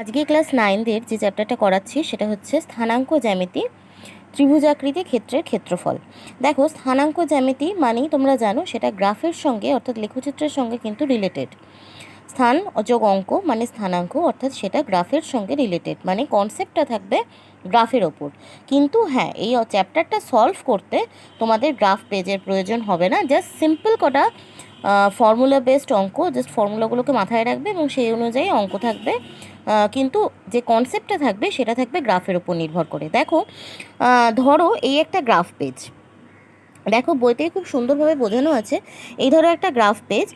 আজকে ক্লাস 9 যে চ্যাপ্টারটা করাচ্ছি সেটা হচ্ছে স্থানাঙ্ক জ্যামিতি ত্রিভুজাকৃতি ক্ষেত্রের ক্ষেত্রফল। দেখো, স্থানাঙ্ক জ্যামিতি মানেই তোমরা জানো সেটা গ্রাফের সঙ্গে অর্থাৎ লেখচিত্রের সঙ্গে কিন্তু রিলেটেড। স্থান যোগ অঙ্ক মানে স্থানাঙ্ক, অর্থাৎ সেটা গ্রাফের সঙ্গে রিলেটেড, মানে কনসেপ্টটা থাকবে গ্রাফের ওপর। কিন্তু হ্যাঁ, এই চ্যাপ্টারটা সলভ করতে তোমাদের গ্রাফ পেজের প্রয়োজন হবে না। জাস্ট সিম্পল কটা ফর্মুলা বেসড অঙ্ক, জাস্ট ফর্মুলাগুলোকে মাথায় রাখবে এবং সেই অনুযায়ী অঙ্ক থাকবে, কিন্তু যে কনসেপ্টটা থাকবে সেটা থাকবে গ্রাফের ওপর নির্ভর করে। দেখো, ধরো এই একটা গ্রাফ পেজ, দেখো বইতে খুব সুন্দরভাবে বোঝানো আছে। এই ধরো একটা গ্রাফ পেজ,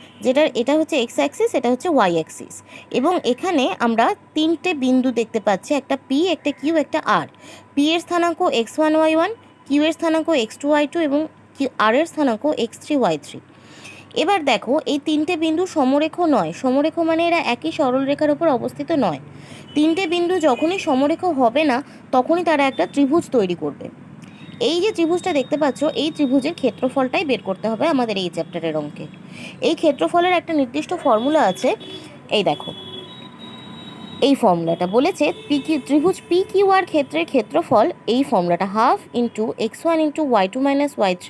এটা হচ্ছে এক্স অ্যাক্সিস, এটা হচ্ছে ওয়াই অ্যাক্সিস, এবং এখানে আমরা তিনটে বিন্দু দেখতে পাচ্ছি, একটা পি, একটা কিউ, একটা আর। পি এর স্থানাঙ্ক x1 y1, কিউ এর স্থানাঙ্ক x2 y2 এবং আর এর স্থানাঙ্ক x3 y3। এবার দেখো, এই তিনটে বিন্দু সমরেখ নয়। সমরেখ মানে এরা একই সরলরেখার উপর অবস্থিত নয়। তিনটে বিন্দু যখনই সমরেখ হবে না তখনই তারা একটা ত্রিভুজ তৈরি করবে। এই যে ত্রিভুজটা দেখতে পাচ্ছ, এই ত্রিভুজের ক্ষেত্রফলটাই বের করতে হবে আমাদের এই চ্যাপ্টারের অঙ্কে। এই ক্ষেত্রফলের একটা নির্দিষ্ট ফর্মুলা আছে। এই দেখো, এই ফর্মুলাটা বলেছে ত্রিভুজ পি কিউ আর ক্ষেত্রের ক্ষেত্রফল, এই ফর্মুলাটা half into x1 into y2 minus y3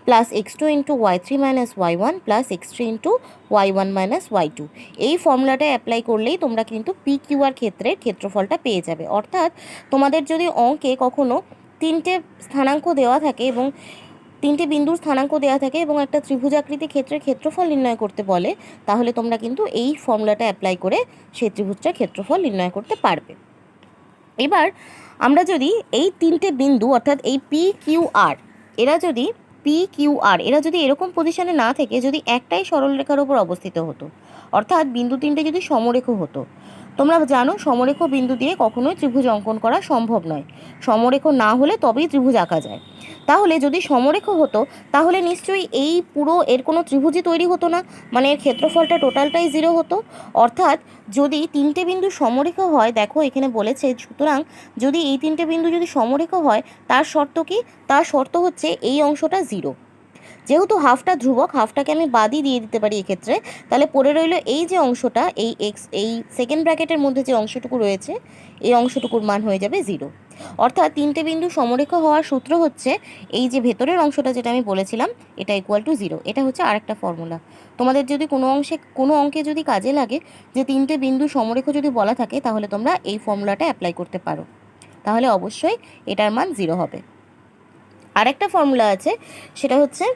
plus x2 into y3 minus y1 plus x3 into y1 minus y2। এই ফর্মুলাটা অ্যাপ্লাই করলেই তোমরা কিন্তু পি কিউ আর ক্ষেত্রের ক্ষেত্রফলটা পেয়ে যাবে। অর্থাৎ তোমাদের যদি অঙ্কে কখনো তিনটে স্থানাঙ্ক দেওয়া থাকে এবং তিনটে বিন্দুর স্থানাঙ্ক দেওয়া থাকে এবং একটা ত্রিভুজাকৃতি ক্ষেত্রের ক্ষেত্রফল নির্ণয় করতে বলে, তাহলে তোমরা কিন্তু এই ফর্মুলাটা অ্যাপ্লাই করে সেই ত্রিভুজটার ক্ষেত্রফল নির্ণয় করতে পারবে। এবার আমরা যদি এই তিনটে বিন্দু অর্থাৎ এই পি কিউ আর এরা যদি এরকম পজিশনে না থেকে যদি একটাই সরলরেখার উপর অবস্থিত হতো, অর্থাৎ বিন্দু তিনটে যদি সমরেখ হতো। তোমরা জানো সমরেখ বিন্দু দিয়ে কখনোই ত্রিভুজ অঙ্কন করা সম্ভব নয়। সমরেখ না হলে তবেই ত্রিভুজ আঁকা যায়। তাহলে যদি সমরেখ হতো তাহলে নিশ্চয়ই এই পুরো এর কোনো ত্রিভুজই তৈরি হতো না, মানে এর ক্ষেত্রফলটা টোটালটাই 0 হতো। অর্থাৎ যদি তিনটে বিন্দু সমরেখ হয়, দেখো এখানে বলেছে, সুতরাং যদি এই তিনটে বিন্দু যদি সমরেখ হয় তার শর্ত কি? তার শর্ত হচ্ছে এই অংশটা 0। যেহেতু হাফটা ধ্রুবক, হাফটাকে আমি বাদই দিয়ে দিতে পারি এক্ষেত্রে, তাহলে পড়ে রইল এই যে অংশটা, এই সেকেন্ড ব্র্যাকেটের মধ্যে যে অংশটুকু রয়েছে, এই অংশটুকুর মান হয়ে যাবে 0। অর্থাৎ তিনটে বিন্দু সমরেখ হওয়ার সূত্র হচ্ছে এই যে ভেতরের অংশটা যেটা আমি বলেছিলাম, এটা ইকুয়াল টু 0। এটা হচ্ছে আরেকটা ফর্মুলা। তোমাদের যদি কোনো অঙ্কে যদি কাজে লাগে যে তিনটে বিন্দু সমরেখ যদি বলা থাকে, তাহলে তোমরা এই ফর্মুলাটা অ্যাপ্লাই করতে পারো, তাহলে অবশ্যই এটার মান 0 হবে। আরেকটা ফর্মুলা আছে, সেটা হচ্ছে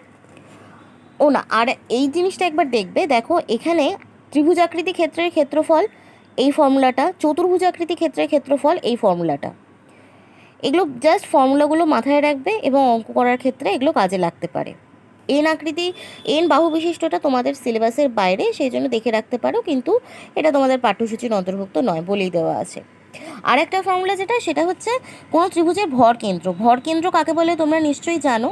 আর এই জিনিসটা একবার দেখবে। দেখো এখানে ত্রিভুজাকৃতি ক্ষেত্রের ক্ষেত্রফল এই ফর্মুলাটা, চতুর্ভুজাকৃতি ক্ষেত্রের ক্ষেত্রফল এই ফর্মুলাটা। এগুলো জাস্ট ফর্মুলাগুলো মাথায় রাখবে এবং অঙ্ক করার ক্ষেত্রে এগুলো কাজে লাগতে পারে। এন বাহু বিশিষ্টটা তোমাদের সিলেবাসের বাইরে, সেই জন্য দেখে রাখতে পারো, কিন্তু এটা তোমাদের পাঠ্যসূচির অন্তর্ভুক্ত নয় বলেই দেওয়া আছে। আর একটা ফর্মুলা সেটা হচ্ছে কোনো ত্রিভুজের ভরকেন্দ্র। ভরকেন্দ্র কাকে বলে তোমরা নিশ্চয়ই জানো।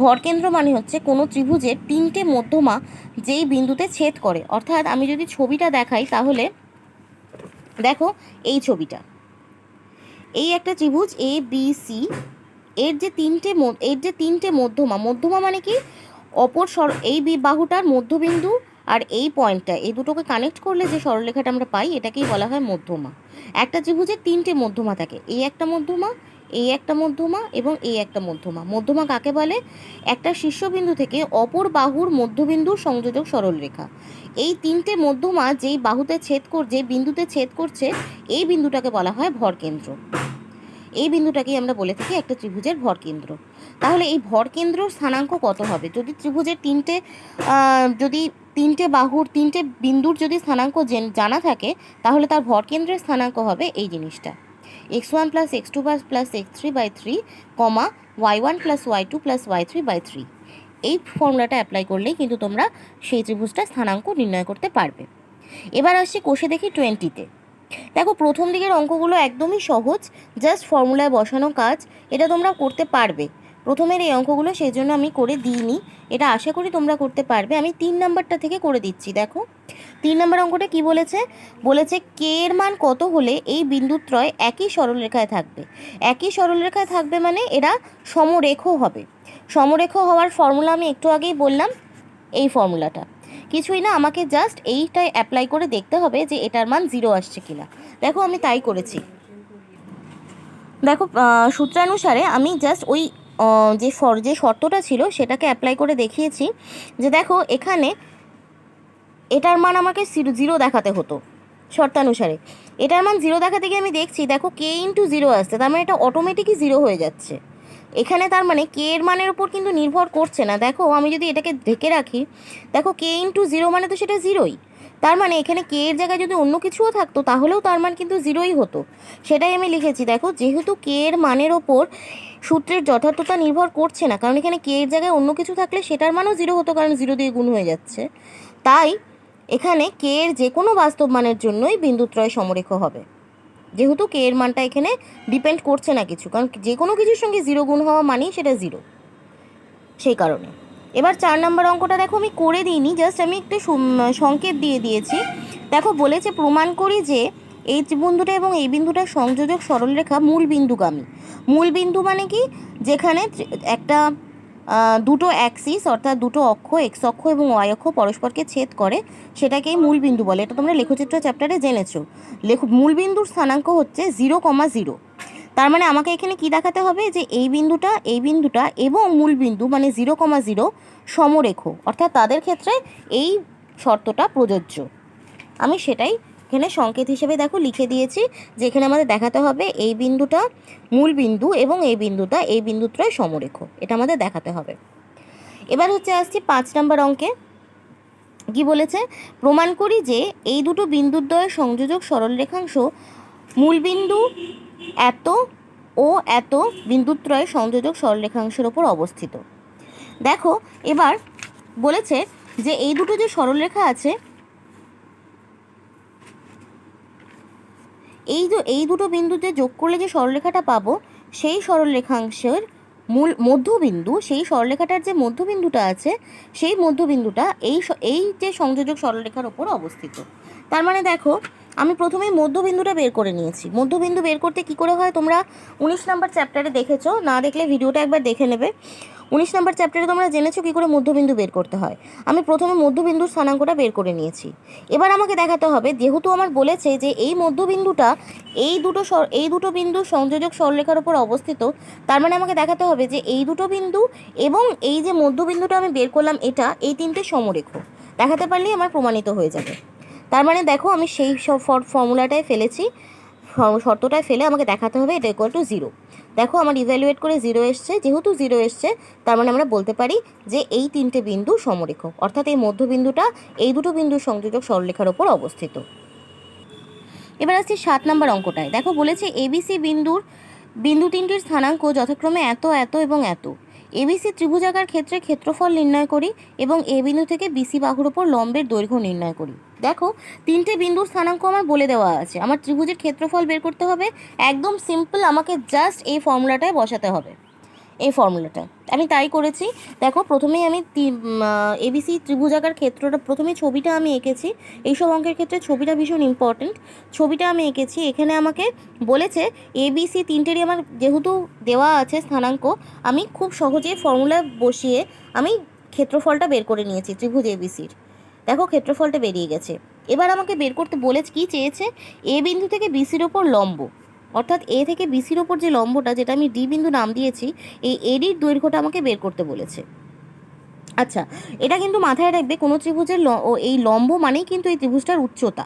ভরকেন্দ্র মানে হচ্ছে কোনো ত্রিভুজের তিনটে মধ্যমা যেই বিন্দুতে ছেদ করে। অর্থাৎ আমি যদি ছবিটা দেখাই, তাহলে দেখো এই ছবিটা, এই একটা ত্রিভুজ এ বি সি, এর যে তিনটে মধ্যমা মানে কি, এই বাহুটার মধ্যবিন্দু আর এই পয়েন্টটা, এই দুটোকে কানেক্ট করলে যে সরলরেখাটা আমরা পাই, এটাকেই বলা হয় মধ্যমা। একটা ত্রিভুজের তিনটে মধ্যমা থাকে, এই একটা মধ্যমা, এই একটা মধ্যমা এবং এই একটা মধ্যমা। মধ্যমা কাকে বলে? একটা শীর্ষবিন্দু থেকে অপর বাহুর মধ্যবিন্দুর সংযোজক সরলরেখা। এই তিনটে মধ্যমা যেই বিন্দুতে ছেদ করছে, এই বিন্দুটাকে বলা হয় ভরকেন্দ্র। এই বিন্দুটাকেই আমরা বলে থাকি একটা ত্রিভুজের ভরকেন্দ্র। তাহলে এই ভরকেন্দ্রর স্থানাঙ্ক কত হবে? যদি ত্রিভুজের তিনটে বিন্দুর যদি স্থানাঙ্ক জানা থাকে, তাহলে তার ভরকেন্দ্রের স্থানাঙ্ক হবে এই জিনিসটা, x1 plus x2 plus x3/3, y1 plus y2 plus y3/3। এই ফর্মুলাটা অ্যাপ্লাই করলেই কিন্তু তোমরা সেই ত্রিভুজটার স্থানাঙ্ক নির্ণয় করতে পারবে। এবার আসছি কোষে দেখি 20-তে। দেখো প্রথম দিকের অঙ্কগুলো একদমই সহজ, জাস্ট ফর্মুলায় বসানো কাজ, এটা তোমরা করতে পারবে। প্রথমের এই অঙ্কগুলো সেই জন্য আমি করে দিইনি, এটা আশা করি তোমরা করতে পারবে। আমি 3 নাম্বারটা থেকে করে দিচ্ছি। দেখো 3 নাম্বার অঙ্কটা কি বলেছে কে এর মান কত হলে এই বিন্দুত্রয় একই সরলরেখায় থাকবে। একই সরলরেখায় থাকবে মানে এরা সমরেখ হবে। সমরেখ হওয়ার ফর্মুলা আমি একটু আগেই বললাম, এই ফর্মুলাটা। কিছুই না, আমাকে জাস্ট এইটাই অ্যাপ্লাই করে দেখতে হবে যে এটার মান 0 আসছে কিনা। দেখো আমি তাই করেছি। দেখো সূত্রানুসারে আমি জাস্ট ওই যে শর্তটা ছিল সেটাকে অ্যাপ্লাই করে দেখিয়েছি যে দেখো এখানে এটার মান আমাকে 0 দেখাতে হতো শর্তানুসারে। এটার মান 0 দেখাতে গিয়ে আমি দেখছি দেখো k ইন্টু 0 আসছে, তার মানে এটা অটোমেটিকই 0 হয়ে যাচ্ছে এখানে। তার মানে k এর মানের উপর কিন্তু নির্ভর করছে না। দেখো আমি যদি এটাকে ঢেকে রাখি, দেখো k ইন্টু 0 মানে তো সেটা 0ই। তার মানে এখানে k এর জায়গায় যদি অন্য কিছুও থাকতো তাহলেও তার মান কিন্তু 0ই হতো। সেটাই আমি লিখেছি। দেখো যেহেতু k এর মানের ওপর সূত্রের যথার্থতা নির্ভর করছে না, কারণ এখানে k এর জায়গায় অন্য কিছু থাকলে সেটার মানও 0 হতো, কারণ 0 দিয়ে গুণ হয়ে যাচ্ছে। তাই এখানে k এর যে কোনো বাস্তব মানের জন্যই বিন্দুত্রয় সমরেখ হবে, যেহেতু k এর মানটা এখানে ডিপেন্ড করছে না কিছু, কারণ যে কোনো কিছুর সঙ্গে 0 গুণ হওয়া মানেই সেটা 0, সেই কারণে। এবার 4 নম্বর অঙ্কটা দেখো আমি করে দিইনি, জাস্ট আমি একটু সংকেত দিয়ে দিয়েছি। দেখো বলেছে প্রমাণ করি যে এই বিন্দুটা এবং এই বিন্দুটার সংযোজক সরলরেখা মূল বিন্দুগামী। মূল বিন্দু মানে কি, যেখানে একটা দুটো অ্যাক্সিস অর্থাৎ দুটো অক্ষ এক্স অক্ষ এবং ওয়াই অক্ষ পরস্পরকে ছেদ করে, সেটাকেই মূল বিন্দু বলে। এটা তোমরা লেখচিত্র চ্যাপ্টারে জেনেছো। মূল বিন্দুর স্থানাঙ্ক হচ্ছে 0,0। তার মানে আমাকে এখানে কি দেখাতে হবে যে এই বিন্দুটা এবং মূল বিন্দু মানে 0,0 সমরেখ, অর্থাৎ তাদের ক্ষেত্রে এই শর্তটা প্রযোজ্য। আমি সেটাই এখানে সংকেত হিসেবে দেখো লিখে দিয়েছি যে এখানে আমাদের দেখাতে হবে এই বিন্দুটা মূল বিন্দু এবং এই বিন্দুটা এই বিন্দুত্রয় সমরেখ, এটা আমাদের দেখাতে হবে। এবার হচ্ছে আসছি 5 নম্বর অঙ্কে। কি বলেছে, প্রমাণ করি যে এই দুটো বিন্দুদ্বয়ের সংযোজক সরলরেখাংশ মূল বিন্দু এত ও এত বিন্দুত্রয়ের সংযোজক সরলরেখাংশের ওপর অবস্থিত। দেখো এবার বলেছে যে এই দুটো যে সরলরেখা আছে, এই দুটো বিন্দুতে যোগ করলে যে সরলরেখাটা পাবো সেই সরলরেখাংশের মধ্যবিন্দু, সেই সরলরেখাটার যে মধ্যবিন্দুটা আছে সেই মধ্যবিন্দুটা এই যে সংযোজক সরলরেখার ওপর অবস্থিত। তার মানে দেখো আমি প্রথমেই মধ্যবিন্দুটা বের করে নিয়েছি। মধ্যবিন্দু বের করতে কি করে হয় তোমরা 19 নম্বর চ্যাপ্টারে দেখেছো, না দেখলে ভিডিওটা একবার দেখে নেবে। 19 নম্বর চ্যাপ্টারে তোমরা জেনেছো কী করে মধ্যবিন্দু বের করতে হয়। আমি প্রথমে মধ্যবিন্দুর স্থানাঙ্কটা বের করে নিয়েছি। এবার আমাকে দেখাতে হবে, যেহেতু আমার বলেছে যে এই মধ্যবিন্দুটা এই দুটো বিন্দু সংযোজক সরলরেখার উপর অবস্থিত, তার মানে আমাকে দেখাতে হবে যে এই দুটো বিন্দু এবং এই যে মধ্যবিন্দুটা আমি বের করলাম এই তিনটে সমরেখ দেখাতে পারলেই আমার প্রমাণিত হয়ে যাবে। তার মানে দেখো আমি সেই ফর্মুলাটায় ফেলেছি, শর্তটায় ফেলে আমাকে দেখাতে হবে এটা ইকুয়াল টু 0। দেখো আমার ইভ্যালুয়েট করে 0 এসছে, যেহেতু 0 এসছে তার মানে আমরা বলতে পারি যে এই তিনটে বিন্দু সমরেখ, অর্থাৎ এই মধ্যবিন্দুটা এই দুটো বিন্দুর সংযোজক সরলরেখার ওপর অবস্থিত। এবার আসছি 7 নম্বর অঙ্কটায়। দেখো বলেছে এবিসি বিন্দু তিনটির স্থানাঙ্ক যথাক্রমে এত এত এবং এত। এবিসি ত্রিভুজাকার ক্ষেত্রে ক্ষেত্রফল নির্ণয় করি এবং এ বিন্দু থেকে বিসি বাহুর ওপর লম্বের দৈর্ঘ্য নির্ণয় করি। দেখো তিনটে বিন্দুর স্থানাঙ্ক আমার বলে দেওয়া আছে, আমার ত্রিভুজের ক্ষেত্রফল বের করতে হবে। একদম সিম্পল, আমাকে জাস্ট এই ফর্মুলাটায় বসাতে হবে। এই ফর্মুলাটা আমি তাই করেছি। দেখো প্রথমেই আমি এবিসি ত্রিভুজাকার ক্ষেত্রটা প্রথমে ছবিটা আমি এঁকেছি। এইসব অঙ্কের ক্ষেত্রে ছবিটা ভীষণ ইম্পর্টেন্ট। ছবিটা আমি এঁকেছি, এখানে আমাকে বলেছে এবিসি তিনটেরই আমার যেহেতু দেওয়া আছে স্থানাঙ্ক, আমি খুব সহজেই ফর্মুলা বসিয়ে আমি ক্ষেত্রফলটা বের করে নিয়েছি ত্রিভুজ এবিসির। দেখো ক্ষেত্রফলটা বেরিয়ে গেছে। এবার আমাকে বের করতে কি চেয়েছে, এ বিন্দু থেকে বিসির ওপর লম্ব, অর্থাৎ এ থেকে বিসির ওপর যে লম্বটা, যেটা আমি ডি বিন্দু নাম দিয়েছি, এই এডির দৈর্ঘ্যটা আমাকে বের করতে বলেছে। আচ্ছা, এটা কিন্তু মাথায় রাখবে, কোনো ত্রিভুজের এই লম্ব মানেই কিন্তু এই ত্রিভুজটার উচ্চতা,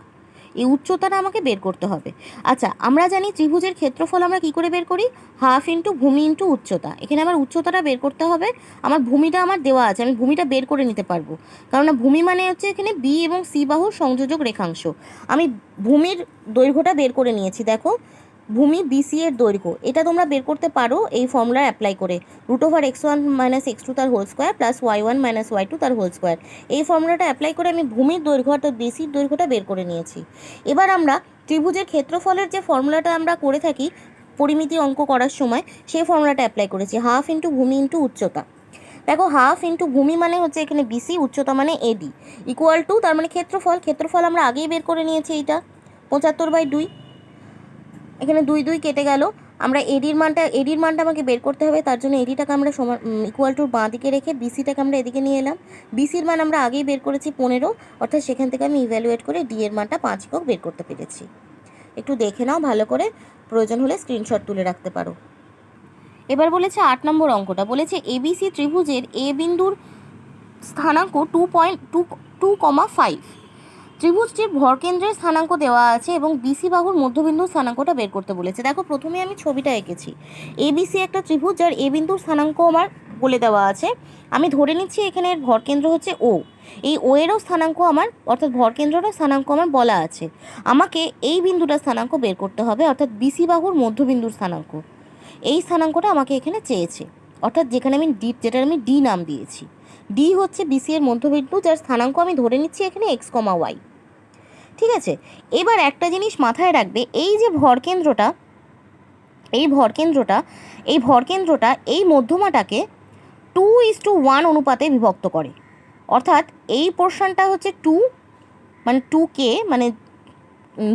এই উচ্চতাটা আমাকে বের করতে হবে। আচ্ছা, আমরা জানি ত্রিভুজের ক্ষেত্রফল আমরা কি করে বের করি, হাফ ইন্টু ভূমি ইন্টু উচ্চতা। এখানে আমার উচ্চতাটা বের করতে হবে, আমার ভূমিটা আমার দেওয়া আছে, আমি ভূমিটা বের করে নিতে পারবো, কারণ ভূমি মানে হচ্ছে এখানে বি এবং সি বাহুর সংযোজক রেখাংশ। আমি ভূমির দৈর্ঘ্যটা বের করে নিয়েছি। দেখো ভূমি বিসি এর দৈর্ঘ্য, এটা তোমরা বের করতে পারো এই ফর্মুলা অ্যাপ্লাই করে, √x1 - x2 তার whole square plus y1 - y2 তার হোল স্কোয়ার। এই ফর্মুলাটা অ্যাপ্লাই করে আমি ভূমির দৈর্ঘ্য অর্থাৎ বিসির দৈর্ঘ্যটা বের করে নিয়েছি। এবার আমরা ত্রিভুজের ক্ষেত্রফলের যে ফর্মুলাটা আমরা করে থাকি পরিমিতি অঙ্ক করার সময়, সেই ফর্মুলাটা অ্যাপ্লাই করেছি, হাফ ইন্টু ভূমি ইন্টু উচ্চতা। দেখো হাফ ইন্টু ভূমি মানে হচ্ছে এখানে বিসি, উচ্চতা মানে এডি, ইকুয়াল টু তার মানে ক্ষেত্রফল আমরা আগেই বের করে নিয়েছি, এইটা 75/2। এখানে 2 2 কেটে গেল, আমরা এডির মানটা আমাকে বের করতে হবে। তার জন্য এডিটাকে আমরা ইকুয়াল টু বাঁ দিকে রেখে বিসিটাকে আমরা এদিকে নিয়ে এলাম। বিসির মান আমরা আগেই বের করেছি 15, অর্থাৎ সেখান থেকে আমি ইভ্যালুয়েট করে ডি এর মানটা 5 একক বের করতে পেরেছি। একটু দেখে নাও ভালো করে, প্রয়োজন হলে স্ক্রিনশট তুলে রাখতে পারো। এবার বলেছে 8 নম্বর অঙ্কটা, বলেছে এবিসি ত্রিভুজের এ বিন্দুর স্থানাঙ্ক 2.5। ত্রিভুজটির ভরকেন্দ্রের স্থানাঙ্ক দেওয়া আছে এবং বিসি বাহুর মধ্যবিন্দুর স্থানাঙ্কটা বের করতে বলেছে। দেখো প্রথমে আমি ছবিটা এঁকেছি। এবিসি একটা ত্রিভুজ, যার এ বিন্দুর স্থানাঙ্ক আমার বলে দেওয়া আছে। আমি ধরে নিচ্ছি এখানে এর ভরকেন্দ্র হচ্ছে ও। এই ও এরও স্থানাঙ্ক আমার, অর্থাৎ ভরকেন্দ্রটার স্থানাঙ্ক আমার বলা আছে। আমাকে এই বিন্দুটার স্থানাঙ্ক বের করতে হবে, অর্থাৎ বিসি বাহুর মধ্যবিন্দুর স্থানাঙ্ক। এই স্থানাঙ্কটা আমাকে এখানে চেয়েছে, অর্থাৎ যেখানে আমি যেটার আমি ডি নাম দিয়েছি। ডি হচ্ছে বিসি এর মধ্যবিন্দু, যার স্থানাঙ্ক আমি ধরে নিচ্ছি এখানে এক্স কমা ওয়াই। ঠিক আছে, এবার একটা জিনিস মাথায় রাখবে, এই যে ভরকেন্দ্রটা, এই মধ্যমাটাকে 2:1 অনুপাতে বিভক্ত করে। অর্থাৎ এই পোর্শনটা হচ্ছে 2, মানে 2K, মানে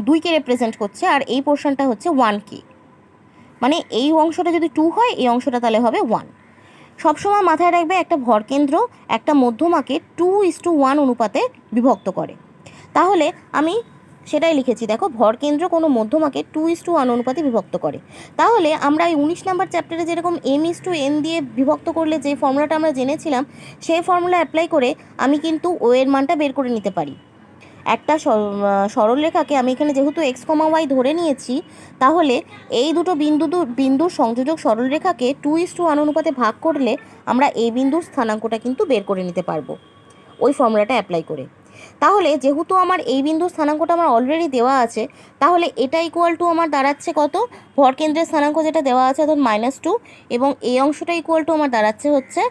2কে রিপ্রেজেন্ট করছে, আর এই পোর্শনটা হচ্ছে 1K। মানে এই অংশটা যদি 2 হয়, এই অংশটা তাহলে হবে 1। সবসময় মাথায় রাখবে একটা ভরকেন্দ্র একটা মধ্যমাকে 2:1 অনুপাতে বিভক্ত করে। তাহলে আমি সেটাই লিখেছি, দেখো ভরকেন্দ্র কোনো মধ্যমাকে 2:1 অনুপাতে বিভক্ত করে। তাহলে আমরা এই 19 নম্বর চ্যাপ্টারে যেরকম m:n দিয়ে বিভক্ত করলে যে ফর্মুলাটা আমরা জেনেছিলাম, সেই ফর্মুলা অ্যাপ্লাই করে আমি কিন্তু ও এর মানটা বের করে নিতে পারি। একটা সরলরেখাকে আমি এখানে যেহেতু এক্স কমা ওয়াই ধরে নিয়েছি, তাহলে এই দুটো বিন্দুর সংযোজক সরলরেখাকে 2:1 অনুপাতে ভাগ করলে আমরা এই বিন্দুর স্থানাঙ্কটা কিন্তু বের করে নিতে পারবো ওই ফর্মুলাটা অ্যাপ্লাই করে। তাহলে যেহেতু আমার এই বিন্দুর স্থানাঙ্কটা আমার অলরেডি দেওয়া আছে, তাহলে এটা ইকুয়াল টু আমার দাঁড়াচ্ছে কত, ভরকেন্দ্রের স্থানাঙ্ক যেটা দেওয়া আছে অর্থাৎ -2, এবং এই অংশটা ইকুয়াল টু আমার দাঁড়াচ্ছে হচ্ছে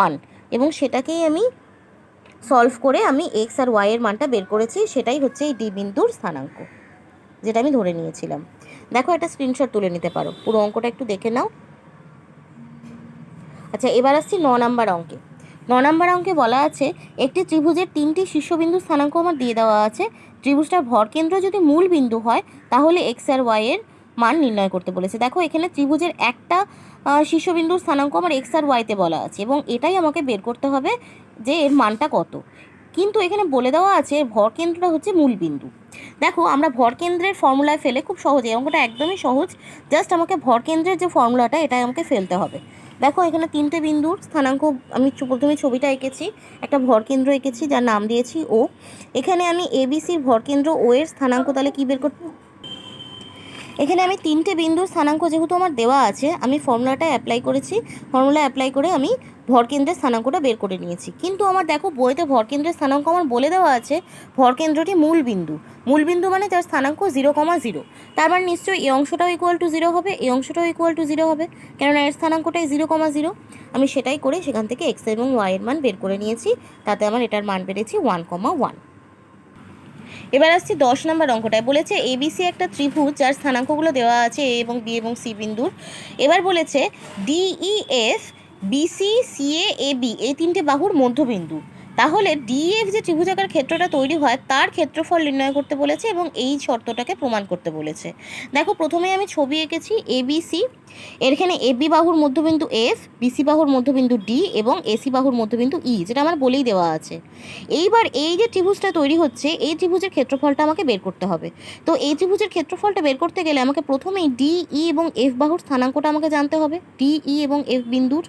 1, এবং সেটাকেই আমি সলভ করে আমি এক্স আর ওয়াই এর মানটা বের করেছি। সেটাই হচ্ছে এই ডি বিন্দুর স্থানাঙ্ক, যেটা আমি ধরে নিয়েছিলাম। দেখো একটা স্ক্রিনশট তুলে নিতে পারো, পুরো অঙ্কটা একটু দেখে নাও। আচ্ছা, এবার আসছি 9 নম্বর অঙ্কে। 9 নম্বর অঙ্কে বলা আছে একটি ত্রিভুজের 3টি শীর্ষবিন্দুর স্থানাঙ্ক আমার দিয়ে দেওয়া আছে। ত্রিভুজটার ভরকেন্দ্র যদি মূল বিন্দু হয়, তাহলে এক্স আর ওয়াই এর মান নির্ণয় করতে বলেছে। দেখো এখানে ত্রিভুজের একটা শীর্ষবিন্দুর স্থানাঙ্ক আমার এক্স আর ওয়াইতে বলা আছে, এবং এটাই আমাকে বের করতে হবে যে এর মানটা কত। কিন্তু এখানে বলে দেওয়া আছে ভরকেন্দ্রটা হচ্ছে মূল বিন্দু। দেখো আমরা ভরকেন্দ্রের ফর্মুলায় ফেলে খুব সহজে, অঙ্কটা একদমই সহজ, জাস্ট আমাকে ভরকেন্দ্রের যে ফর্মুলাটা এটাই আমাকে ফেলতে হবে। দেখো এখানে 3টে বিন্দুর স্থানাঙ্ক আমি প্রথমে ছবিটা এঁকেছি, একটা ভরকেন্দ্র এঁকেছি যার নাম দিয়েছি ও। এখানে আমি এবিসির ভরকেন্দ্র ও এর স্থানাঙ্ক তাহলে কী বের করতে, এখানে আমি 3টে বিন্দুর স্থানাঙ্ক যেহেতু আমার দেওয়া আছে, আমি ফর্মুলা অ্যাপ্লাই করে আমি ভরকেন্দ্রের স্থানাঙ্কটা বের করে নিয়েছি। কিন্তু আমার দেখো বইতে ভরকেন্দ্রের স্থানাঙ্ক আমার বলে দেওয়া আছে ভরকেন্দ্রটি মূল বিন্দু মানে যার স্থানাঙ্ক 0,0। তার মানে নিশ্চয়ই এই অংশটাও ইকুয়াল টু 0 হবে, এই অংশটাও ইকুয়াল টু 0 হবে, কেননা এর স্থানাঙ্কটাই 0,0। আমি সেটাই করে সেখান থেকে এক্স এবং ওয়াই এর মান বের করে নিয়েছি। তাতে আমার এটার মান বেড়েছি 1,1। এবার আসছি 10 নম্বর অঙ্কটায়। বলেছে এবিসি একটা ত্রিভুজ যার স্থানাঙ্কগুলো দেওয়া আছে এ এবং বি এবং সি বিন্দুর। এবার বলেছে DEF BC CA A B এই 3টে বাহুর মধ্যবিন্দু। তাহলে ডিএফ যে ত্রিভুজাকার ক্ষেত্রটা তৈরি হয় তার ক্ষেত্রফল নির্ণয় করতে বলেছে এবং এই শর্তটাকে প্রমাণ করতে বলেছে। দেখো প্রথমে আমি ছবি এঁকেছি এবিসি, এখানে এবি বাহুর মধ্যবিন্দু এফ, বিসি বাহুর মধ্যবিন্দু ডি এবং এসি বাহুর মধ্যবিন্দু ই, যেটা আমার বলেই দেওয়া আছে। এইবার এই যে ত্রিভুজটা তৈরি হচ্ছে, এই ত্রিভুজের ক্ষেত্রফলটা আমাকে বের করতে হবে। তো এই ত্রিভুজের ক্ষেত্রফলটা বের করতে গেলে আমাকে প্রথমেই ডি ই এবং এফ বাহুর স্থানাঙ্কটা আমাকে জানতে হবে। ডি ই এবং এফ বিন্দুর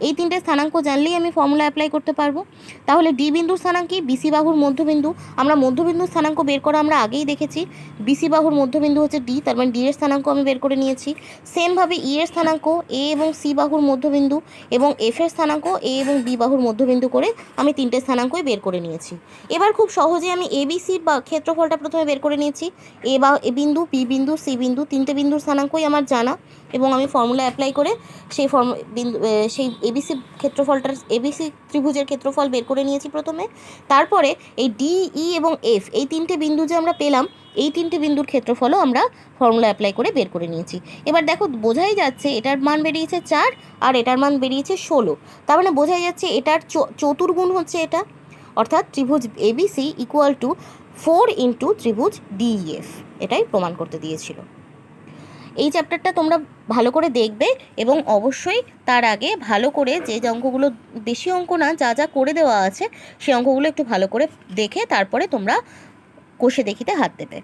এই 3টে স্থানাঙ্ক জানলেই আমি ফর্মুলা অ্যাপ্লাই করতে পারবো। তাহলে ডি বিন্দুর স্থানাঙ্ক কি, বিসি বাহুর মধ্যবিন্দু। আমরা মধ্যবিন্দুর স্থানাঙ্ক বের করা আমরা আগেই দেখেছি, বিসি বাহুর মধ্যবিন্দু হচ্ছে ডি, তার মানে ডি এর স্থানাঙ্ক আমি বের করে নিয়েছি। সেমভাবে ই এর স্থানাঙ্ক এ এবং সি বাহুর মধ্যবিন্দু, এবং এফ এর স্থানাঙ্ক এ এবং বি বাহুর মধ্যবিন্দু করে আমি 3টে স্থানাঙ্কই বের করে নিয়েছি। এবার খুব সহজে আমি এবিসির বা ক্ষেত্রফলটা প্রথমে বের করে নিয়েছি। এ বিন্দু, বি বিন্দু, সি বিন্দু 3টে বিন্দুর স্থানাঙ্কই আমার জানা, এবং আমি ফর্মুলা অ্যাপ্লাই করে সেই এবিসি এবিসি ত্রিভুজের ক্ষেত্রফল বের করে নিয়েছি প্রথমে। তারপরে এই ডি ই এবং এফ এই 3টে বিন্দু যে আমরা পেলাম, এই 3টে বিন্দুর ক্ষেত্রফলও আমরা ফর্মুলা অ্যাপ্লাই করে বের করে নিয়েছি। এবার দেখো বোঝাই যাচ্ছে এটার মান বেরিয়েছে 4 আর এটার মান বেরিয়েছে 16। তার মানে বোঝাই যাচ্ছে এটার চতুর্গুণ হচ্ছে এটা, অর্থাৎ ত্রিভুজ এবিসি ইকুয়াল টু 4 ইন্টু ত্রিভুজ ডিইএফ, এটাই প্রমাণ করতে দিয়েছিল। এই চ্যাপ্টারটা তোমরা ভালো করে দেখবে এবং অবশ্যই তার আগে ভালো করে যে অঙ্কগুলো বেশি অঙ্ক না যা যা করে দেওয়া আছে সেই অঙ্কগুলো একটু ভালো করে দেখে তারপরে তোমরা কষে দেখিতে হাত দেবে।